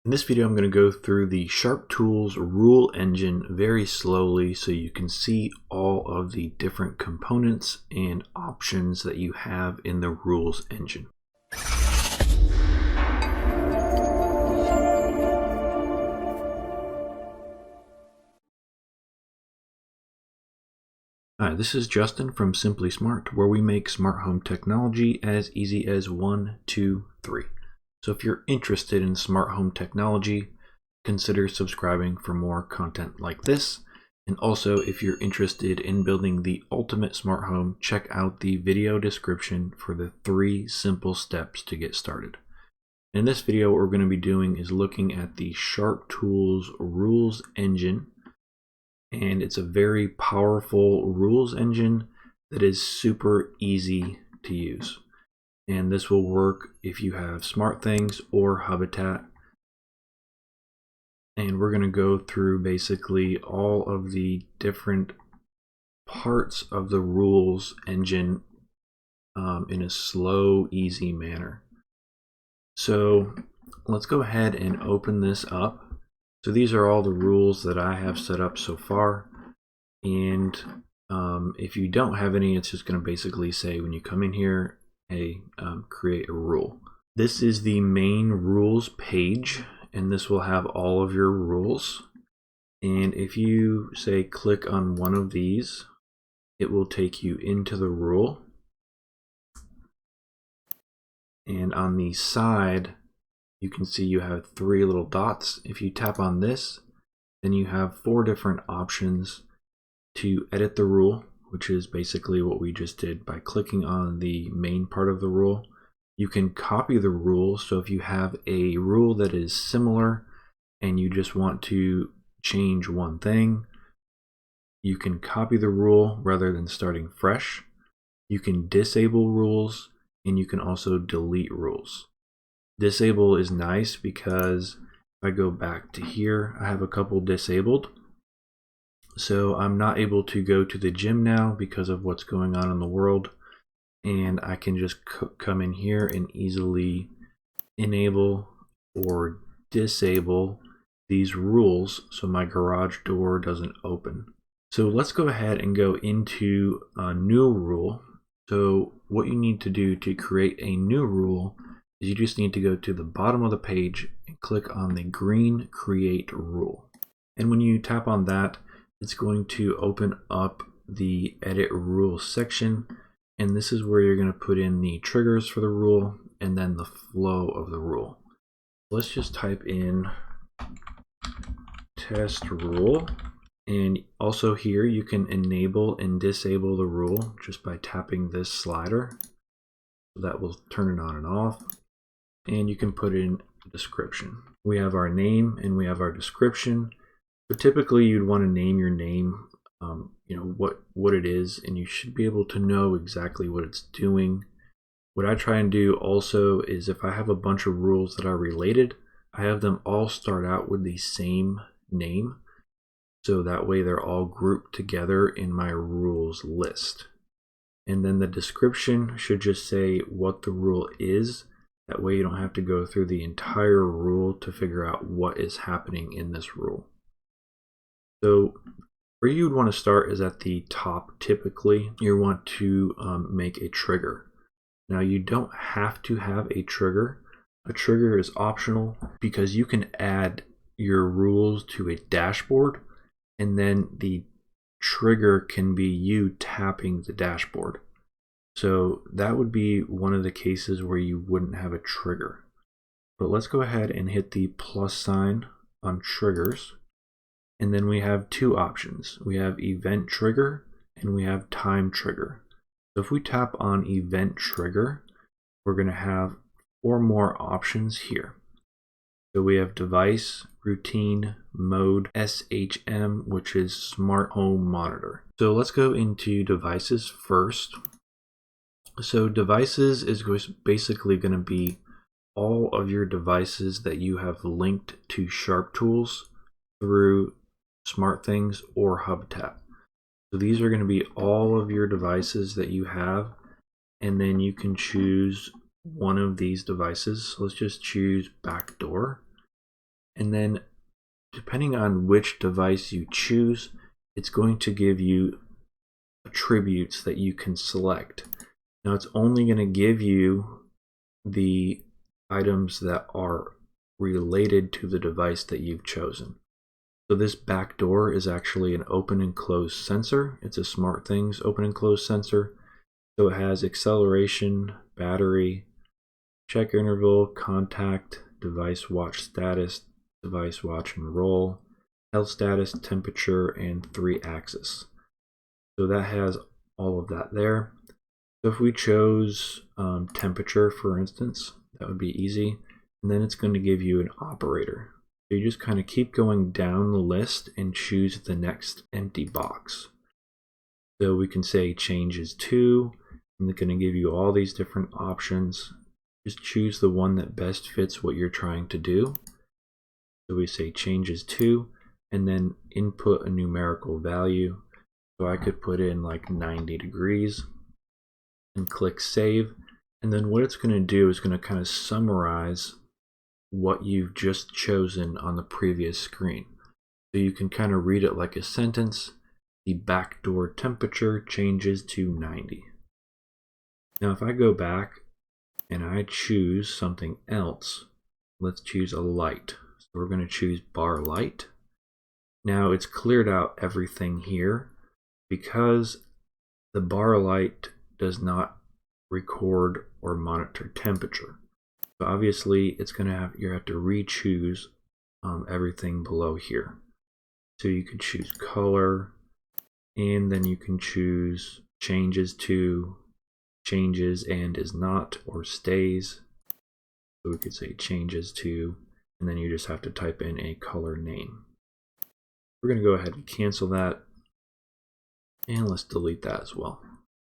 In this video, I'm going to go through the SharpTools Rule Engine very slowly so you can see all of the different components and options that you have in the Rules Engine. Hi, this is Justin from Simply Smart, where we make smart home technology as easy as 1, 2, 3. So if you're interested in smart home technology, consider subscribing for more content like this. And also, if you're interested in building the ultimate smart home, check out the video description for the 3 simple steps to get started. In this video, what we're going to be doing is looking at the SharpTools Rules Engine. And it's a very powerful rules engine that is super easy to use. And this will work if you have SmartThings or Habitat. And we're going to go through basically all of the different parts of the rules engine in a slow, easy manner. So let's go ahead and open this up. So these are all the rules that I have set up so far. And if you don't have any, it's just going to basically say when you come in here, hey, create a rule. This is the main rules page, and this will have all of your rules. And if you say click on one of these, it will take you into the rule. And on the side, you can see you have 3 little dots. If you tap on this, then you have 4 different options to edit the rule, which is basically what we just did by clicking on the main part of the rule. You can copy the rule, so if you have a rule that is similar and you just want to change one thing, you can copy the rule rather than starting fresh. You can disable rules, and you can also delete rules. Disable is nice because if I go back to here, I have a couple disabled. So I'm not able to go to the gym now because of what's going on in the world. And I can just come in here and easily enable or disable these rules so my garage door doesn't open. So let's go ahead and go into a new rule. So what you need to do to create a new rule is you just need to go to the bottom of the page and click on the green Create Rule. And when you tap on that, it's going to open up the Edit Rules section. And this is where you're going to put in the triggers for the rule and then the flow of the rule. Let's just type in test rule. And also here you can enable and disable the rule just by tapping this slider. So that will turn it on and off. And you can put in a description. We have our name and we have our description. So typically you'd want to name your name, what it is, and you should be able to know exactly what it's doing. What I try and do also is if I have a bunch of rules that are related, I have them all start out with the same name. So that way they're all grouped together in my rules list. And then the description should just say what the rule is. That way you don't have to go through the entire rule to figure out what is happening in this rule. So where you would want to start is at the top. Typically, you want to make a trigger. Now you don't have to have a trigger. A trigger is optional because you can add your rules to a dashboard, and then the trigger can be you tapping the dashboard. So that would be one of the cases where you wouldn't have a trigger. But let's go ahead and hit the plus sign on triggers. And then we have 2 options. We have event trigger and we have time trigger. So if we tap on event trigger, we're going to have 4 more options here. So we have device, routine, mode, SHM, which is smart home monitor. So let's go into devices first. So devices is basically going to be all of your devices that you have linked to SharpTools through SmartThings or Habitat. So these are going to be all of your devices that you have, and then you can choose one of these devices. So let's just choose backdoor. And then depending on which device you choose, it's going to give you attributes that you can select. Now it's only going to give you the items that are related to the device that you've chosen. So this backdoor is actually an open and close sensor. It's a SmartThings open and close sensor. So it has acceleration, battery, check interval, contact, device watch status, device watch and roll, health status, temperature, and 3-axis. So that has all of that there. So if we chose temperature, for instance, that would be easy. And then it's going to give you an operator. So you just kind of keep going down the list and choose the next empty box. So we can say changes to, and it's going to give you all these different options. Just choose the one that best fits what you're trying to do. So we say changes to, and then input a numerical value. So I could put in like 90 degrees and click save. And then what it's going to do is going to kind of summarize what you've just chosen on the previous screen. So you can kind of read it like a sentence. The backdoor temperature changes to 90. Now if I go back and I choose something else, let's choose a light. So we're going to choose bar light. Now it's cleared out everything here because the bar light does not record or monitor temperature. So obviously it's going to have, you have to re-choose everything below here. So you could choose color, and then you can choose changes to, changes and is not, or stays. So we could say changes to, and then you just have to type in a color name. We're going to go ahead and cancel that, and let's delete that as well.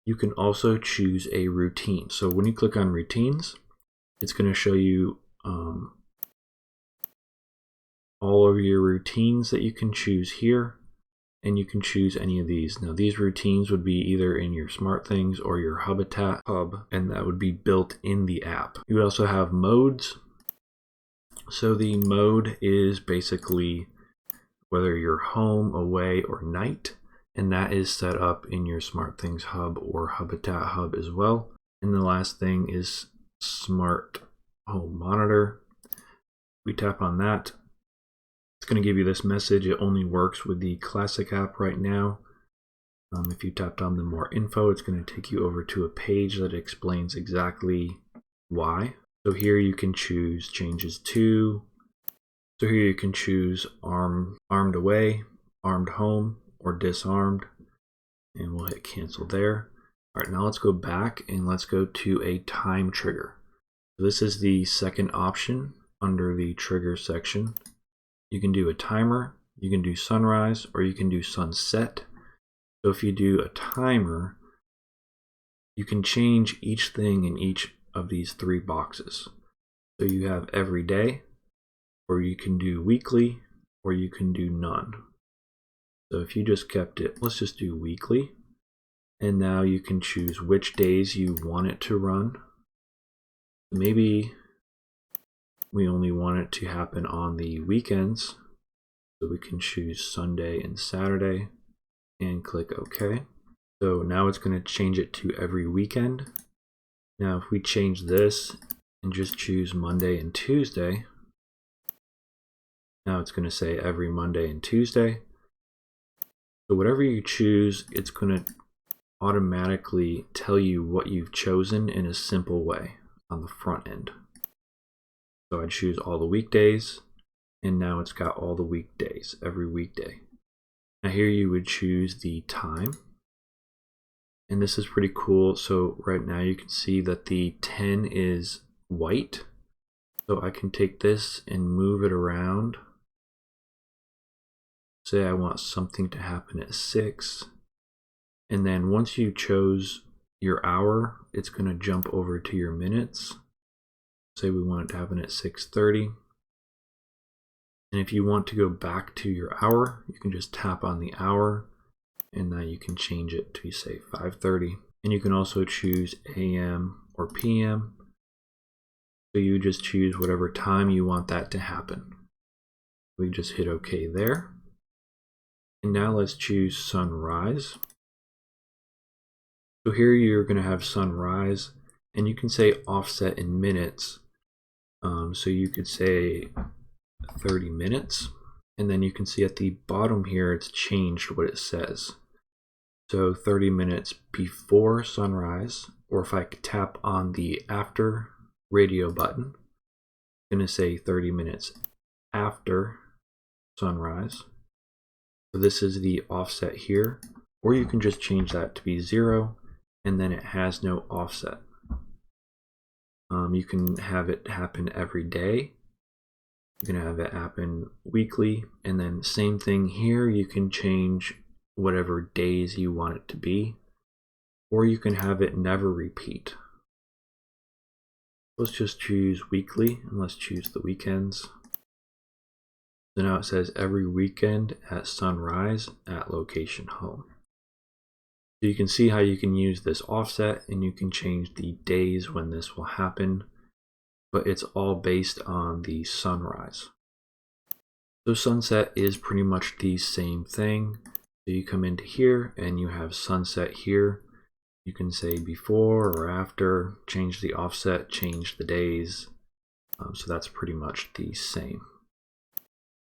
You can also choose a routine. So when you click on routines, it's going to show you all of your routines that you can choose here, and you can choose any of these. Now these routines would be either in your SmartThings or your Habitat hub, and that would be built in the app. You also have modes. So the mode is basically whether you're home, away, or night, and that is set up in your SmartThings hub or Habitat hub as well. And the last thing is Smart Home Monitor. We tap on that. It's going to give you this message. It only works with the Classic app right now. If you tapped on the more info, it's going to take you over to a page that explains exactly why. So here you can choose changes to. So here you can choose armed away, armed home, or disarmed. And we'll hit cancel there. All right, now let's go back and let's go to a time trigger. So this is the second option under the trigger section. You can do a timer, you can do sunrise, or you can do sunset. So if you do a timer, you can change each thing in each of these 3 boxes. So you have every day, or you can do weekly, or you can do none. So if you just kept it, let's just do weekly. And now you can choose which days you want it to run. Maybe we only want it to happen on the weekends. So we can choose Sunday and Saturday and click OK. So now it's going to change it to every weekend. Now if we change this and just choose Monday and Tuesday, now it's going to say every Monday and Tuesday. So whatever you choose, it's going to automatically tell you what you've chosen in a simple way on the front end. So I choose all the weekdays, and now it's got all the weekdays, every weekday. Now here you would choose the time, and this is pretty cool. So right now you can see that the 10 is white. So I can take this and move it around. Say I want something to happen at 6. And then once you chose your hour, it's going to jump over to your minutes. Say we want it to happen at 6:30. And if you want to go back to your hour, you can just tap on the hour, and now you can change it to say 5:30. And you can also choose AM or PM. So you just choose whatever time you want that to happen. We just hit OK there. And now let's choose sunrise. So here you're going to have sunrise, and you can say offset in minutes. So you could say 30 minutes, and then you can see at the bottom here it's changed what it says. So 30 minutes before sunrise, or if I could tap on the after radio button, I'm going to say 30 minutes after sunrise. So this is the offset here, or you can just change that to be 0, and then it has no offset. You can have it happen every day. You can have it happen weekly, and then same thing here. You can change whatever days you want it to be, or you can have it never repeat. Let's just choose weekly, and let's choose the weekends. So now it says every weekend at sunrise at location home. So you can see how you can use this offset, and you can change the days when this will happen, but it's all based on the sunrise. So sunset is pretty much the same thing. So you come into here and you have sunset here. You can say before or after, change the offset, change the days. So that's pretty much the same.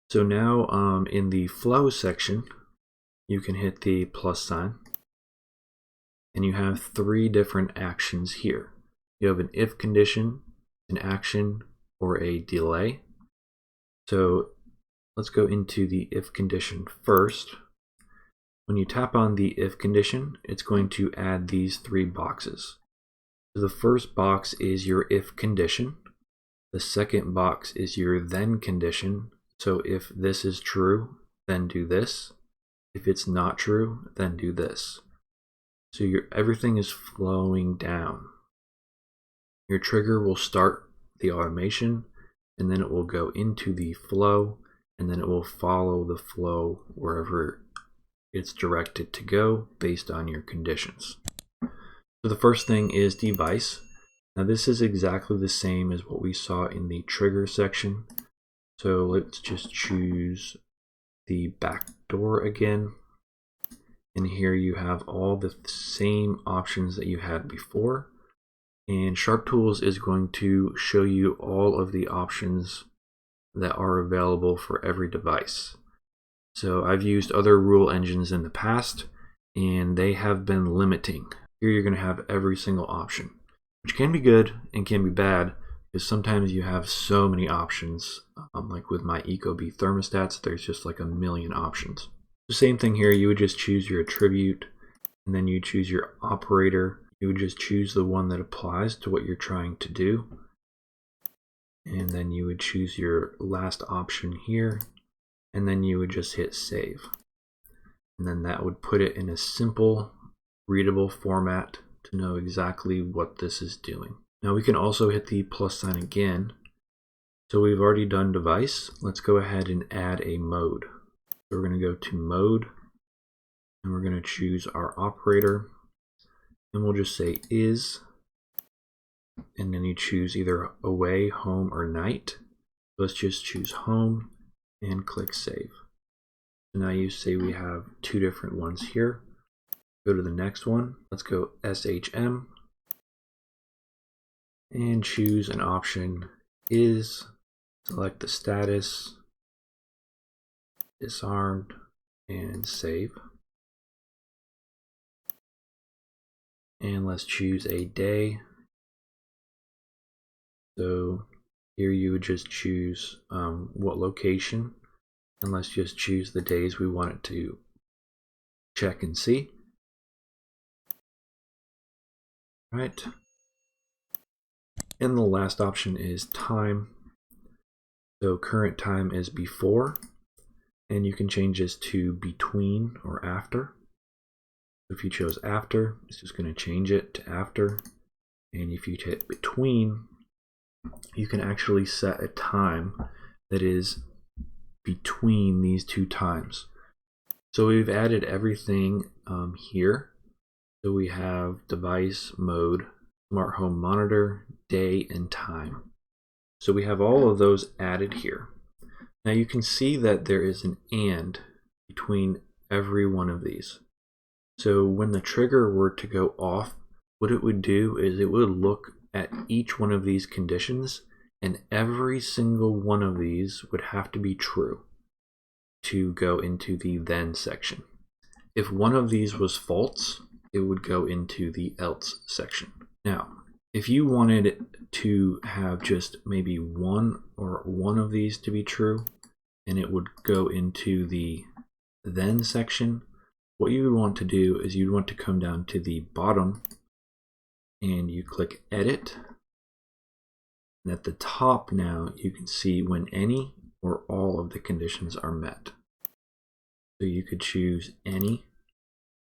So now in the flow section, you can hit the plus sign, and you have 3 different actions here. You have an if condition, an action, or a delay. So let's go into the if condition first. When you tap on the if condition, it's going to add these 3 boxes. So the first box is your if condition. The second box is your then condition. So if this is true, then do this. If it's not true, then do this. So everything is flowing down. Your trigger will start the automation, and then it will go into the flow, and then it will follow the flow wherever it's directed to go based on your conditions. So the first thing is device. Now this is exactly the same as what we saw in the trigger section. So let's just choose the back door again. And here you have all the same options that you had before. And SharpTools is going to show you all of the options that are available for every device. So I've used other rule engines in the past, and they have been limiting. Here you're going to have every single option, which can be good and can be bad, because sometimes you have so many options. Like with my Ecobee thermostats, there's just like a million options. The same thing here, you would just choose your attribute, and then you choose your operator. You would just choose the one that applies to what you're trying to do. And then you would choose your last option here, and then you would just hit save. And then that would put it in a simple, readable format to know exactly what this is doing. Now we can also hit the plus sign again. So we've already done device. Let's go ahead and add a mode. So we're going to go to mode, and we're going to choose our operator, and we'll just say is, and then you choose either away, home, or night. Let's just choose home and click save. So now you say we have 2 different ones here. Go to the next one. Let's go SHM and choose an option is, select the status, disarmed, and save. And let's choose a day. So here you would just choose what location, and let's just choose the days we want it to check and see. Right. And the last option is time. So current time is before, and you can change this to between or after. If you chose after, it's just going to change it to after. And if you hit between, you can actually set a time that is between these 2 times. So we've added everything here. So we have device, mode, smart home monitor, day, and time. So we have all of those added here. Now you can see that there is an and between every one of these. So when the trigger were to go off, what it would do is it would look at each one of these conditions, and every single one of these would have to be true to go into the then section. If one of these was false, it would go into the else section. Now, if you wanted to have just maybe one of these to be true, and it would go into the then section, what you would want to do is you'd want to come down to the bottom and you click edit. And at the top now, you can see when any or all of the conditions are met. So you could choose any,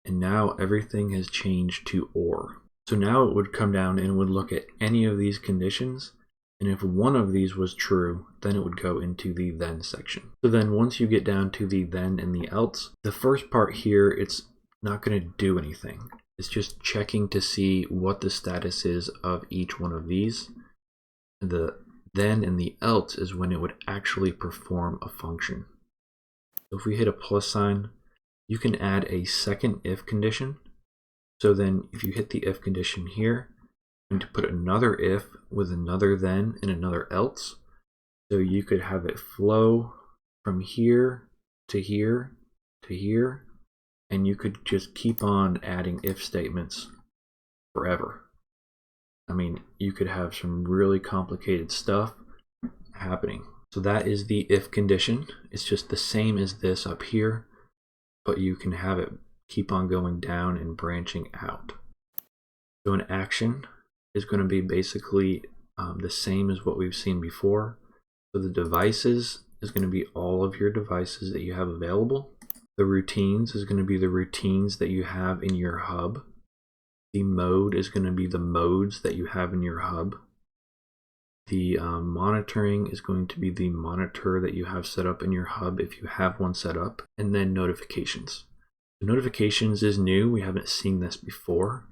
and now everything has changed to or. So now it would come down and would look at any of these conditions, and if one of these was true, then it would go into the then section. So then once you get down to the then and the else, the first part here, it's not going to do anything. It's just checking to see what the status is of each one of these. The then and the else is when it would actually perform a function. So if we hit a plus sign, you can add a second if condition. So then if you hit the if condition here, and to put another if with another then and another else, so you could have it flow from here to here to here, and you could just keep on adding if statements forever. I mean, you could have some really complicated stuff happening. So that is the if condition. It's just the same as this up here, but you can have it keep on going down and branching out. So an action is going to be basically the same as what we've seen before. So the devices is going to be all of your devices that you have available. The routines is going to be the routines that you have in your hub. The mode is going to be the modes that you have in your hub. The monitoring is going to be the monitor that you have set up in your hub if you have one set up. And then notifications. Notifications is new. We haven't seen this before.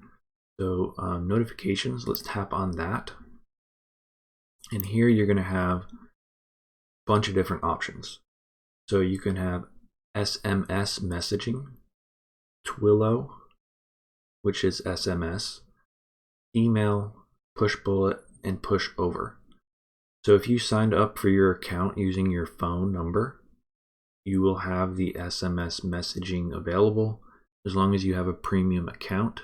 So notifications, let's tap on that. And here you're going to have a bunch of different options. So you can have SMS messaging, Twilio, which is SMS, email, push bullet, and push over. So if you signed up for your account using your phone number, you will have the SMS messaging available as long as you have a premium account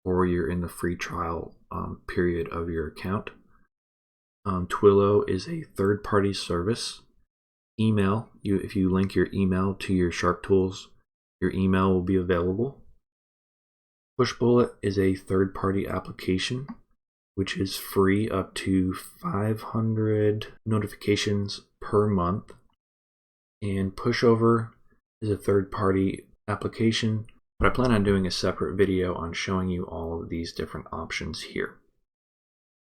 or you're in the free trial period of your account. Twilio is a third-party service. Email, if you link your email to your SharpTools, your email will be available. Pushbullet is a third-party application which is free up to 500 notifications per month. And Pushover is a third-party application, but I plan on doing a separate video on showing you all of these different options here.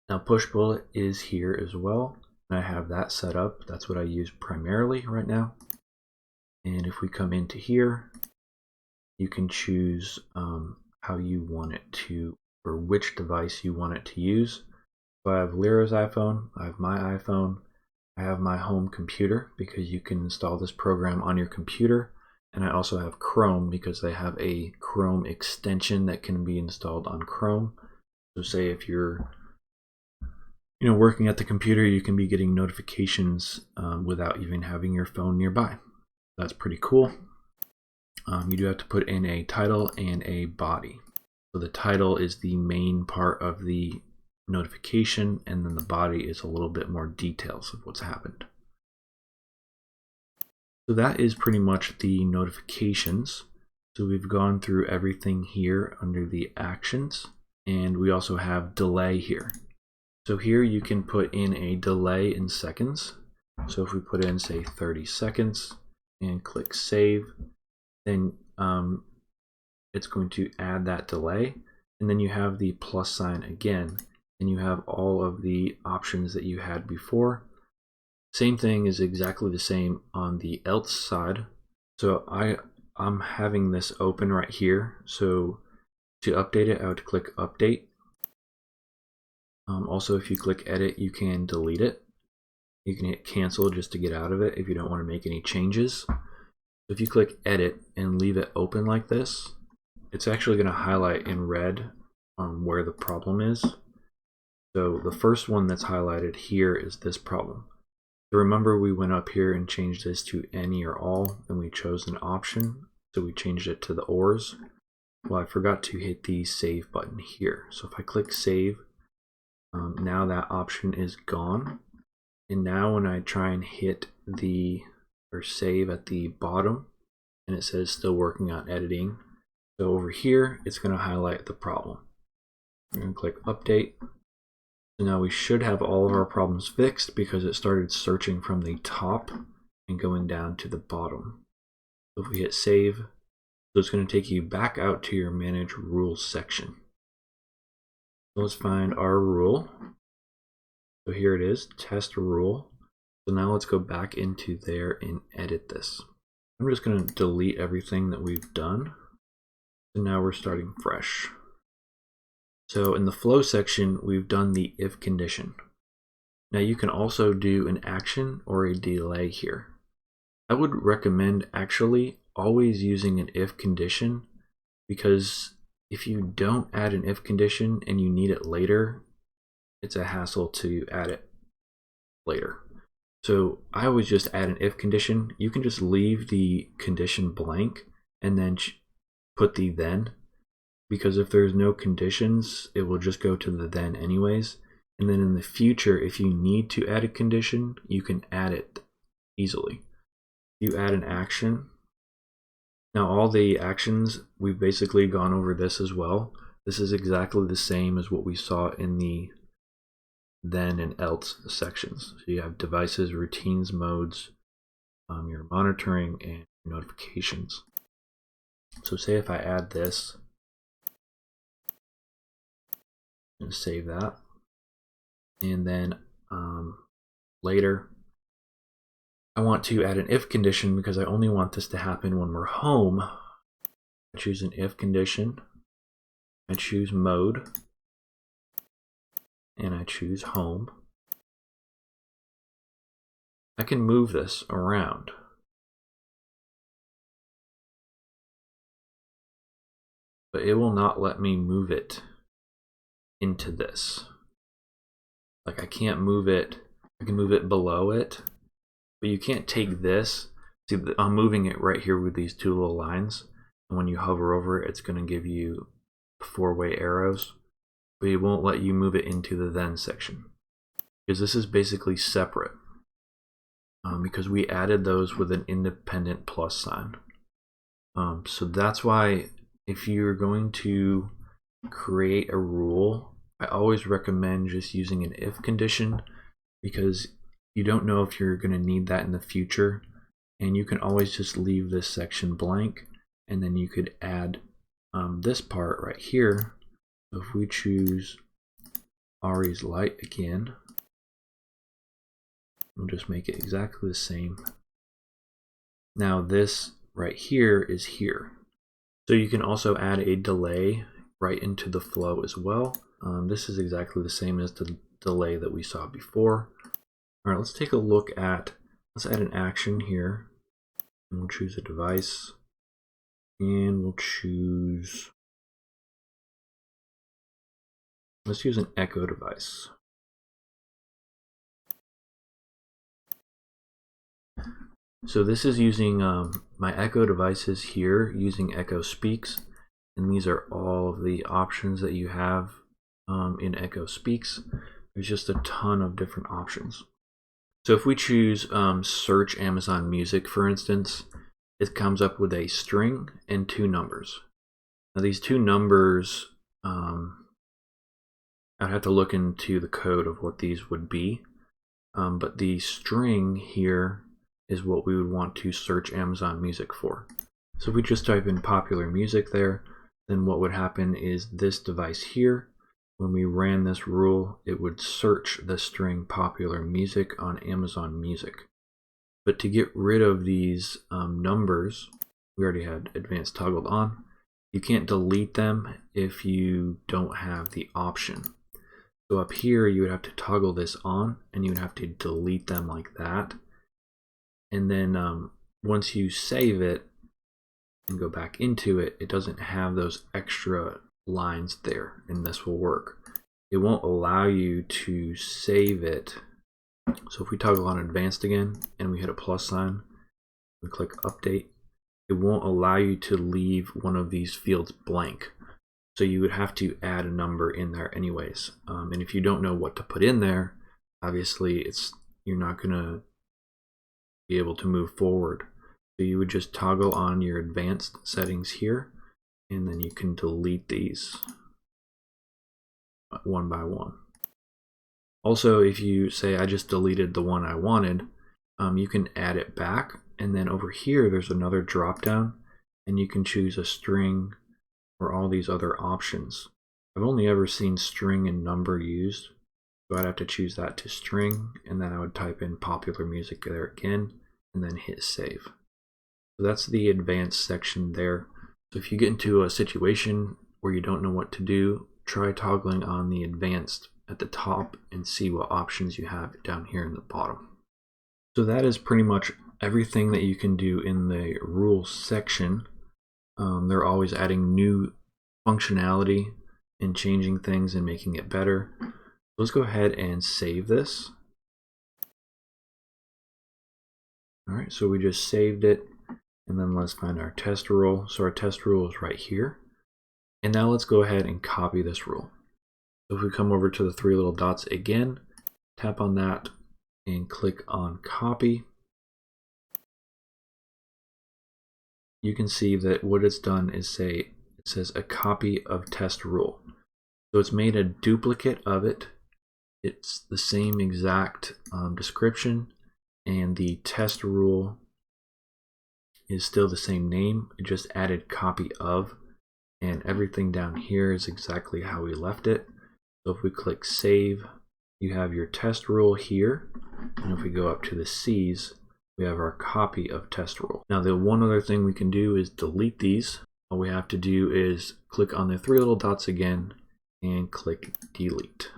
Now Pushbullet is here as well, and I have that set up. That's what I use primarily right now. And if we come into here, you can choose how you want it to, or which device you want it to use. So I have Lyra's iPhone, I have my iPhone, I have my home computer because you can install this program on your computer, and I also have Chrome because they have a Chrome extension that can be installed on Chrome. So say if you're working at the computer, you can be getting notifications without even having your phone nearby. That's pretty cool. You do have to put in a title and a body. So the title is the main part of the notification, and then the body is a little bit more details of what's happened. So that is pretty much the notifications. So we've gone through everything here under the actions, and we also have delay here. So here you can put in a delay in seconds. So if we put in, say, 30 seconds and click save, then it's going to add that delay. And then you have the plus sign again, and you have all of the options that you had before. Same thing is exactly the same on the else side. So I'm having this open right here. So to update it, I would click update. Also, if you click edit, you can delete it. You can hit cancel just to get out of it if you don't want to make any changes. If you click edit and leave it open like this, it's actually going to highlight in red where the problem is. So the first one that's highlighted here is this problem. So remember, we went up here and changed this to any or all, and we chose an option. So we changed it to the ors. Well, I forgot to hit the save button here. So if I click save, now that option is gone. And now when I try and hit or save at the bottom, and it says still working on editing. So over here, it's going to highlight the problem. I'm going to click update. So now we should have all of our problems fixed because it started searching from the top and going down to the bottom. So if we hit save, so it's going to take you back out to your manage rules section. So let's find our rule. So here it is, test rule. So now let's go back into there and edit this. I'm just going to delete everything that we've done. So now we're starting fresh. So in the flow section, we've done the if condition. Now you can also do an action or a delay here. I would recommend actually always using an if condition, because if you don't add an if condition and you need it later, it's a hassle to add it later. So I always just add an if condition. You can just leave the condition blank and then put the then, because if there's no conditions, it will just go to the then anyways. And then in the future, if you need to add a condition, you can add it easily. You add an action. Now all the actions, we've basically gone over this as well. This is exactly the same as what we saw in the then and else sections. So you have devices, routines, modes, your monitoring, and notifications. So say if I add this, and save that, and then later I want to add an if condition because I only want this to happen when we're home. I choose an if condition, I choose mode, and I choose home. I can move this around. But it will not let me move it into this. Like I can't move it, I can move it below it, but you can't take this. See, I'm moving it right here with these two little lines, and when you hover over it, it's going to give you 4-way arrows, but it won't let you move it into the then section, because this is basically separate, because we added those with an independent plus sign. So that's why if you're going to create a rule, I always recommend just using an if condition, because you don't know if you're going to need that in the future, and you can always just leave this section blank, and then you could add this part right here. So if we choose Ari's light again, we'll just make it exactly the same. Now this right here is here. So you can also add a delay right into the flow as well. This is exactly the same as the delay that we saw before. All right, let's take a look at, let's add an action here. And we'll choose a device, and we'll choose, let's use an Echo device. So this is using my Echo devices here using Echo Speaks, and these are all of the options that you have in Echo Speaks. There's just a ton of different options. So if we choose search Amazon Music, for instance, it comes up with a string and 2 numbers. Now these 2 numbers, I'd have to look into the code of what these would be, but the string here is what we would want to search Amazon Music for. So if we just type in popular music there, then what would happen is this device here, when we ran this rule, it would search the string popular music on Amazon Music. But to get rid of these numbers, we already had advanced toggled on. You can't delete them if you don't have the option. So up here, you would have to toggle this on, and you would have to delete them like that. And then once you save it and go back into it, it doesn't have those extra lines there, and this will work. It won't allow you to save it. So if we toggle on advanced again and we hit a plus sign, we click update, it won't allow you to leave one of these fields blank. So you would have to add a number in there anyways. And if you don't know what to put in there, obviously you're not gonna be able to move forward. So you would just toggle on your advanced settings here, and then you can delete these one by one. Also, if you say I just deleted the one I wanted, you can add it back, and then over here there's another drop down, and you can choose a string or all these other options. I've only ever seen string and number used, so I'd have to choose that to string, and then I would type in popular music there again, and then hit save. So that's the advanced section there. So if you get into a situation where you don't know what to do, try toggling on the advanced at the top and see what options you have down here in the bottom. So that is pretty much everything that you can do in the rules section. They're always adding new functionality and changing things and making it better. Let's go ahead and save this. All right, so we just saved it, and then let's find our test rule. So our test rule is right here. And now let's go ahead and copy this rule. So if we come over to the three little dots again, tap on that and click on copy, you can see that what it's done is it says a copy of test rule. So it's made a duplicate of it. It's the same exact description, and the test rule is still the same name. It just added copy of, and everything down here is exactly how we left it. So if we click save, you have your test rule here, and if we go up to the C's, we have our copy of test rule. Now the one other thing we can do is delete these. All we have to do is click on the three little dots again and click delete.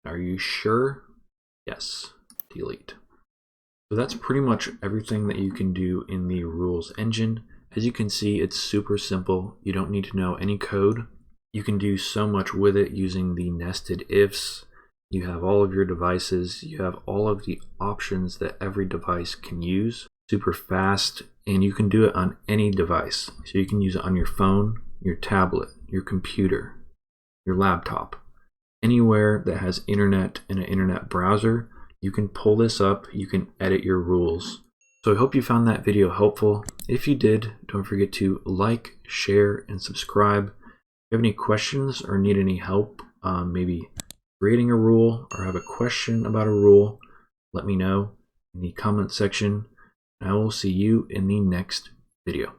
Are you sure? Yes, delete. So that's pretty much everything that you can do in the rules engine. As you can see, it's super simple. You don't need to know any code. You can do so much with it using the nested ifs. You have all of your devices. You have all of the options that every device can use. Super fast, and you can do it on any device. So you can use it on your phone, your tablet, your computer, your laptop. Anywhere that has internet and an internet browser, you can pull this up, you can edit your rules. So I hope you found that video helpful. If you did, don't forget to like, share, and subscribe. If you have any questions or need any help, maybe creating a rule or have a question about a rule, let me know in the comment section. And I will see you in the next video.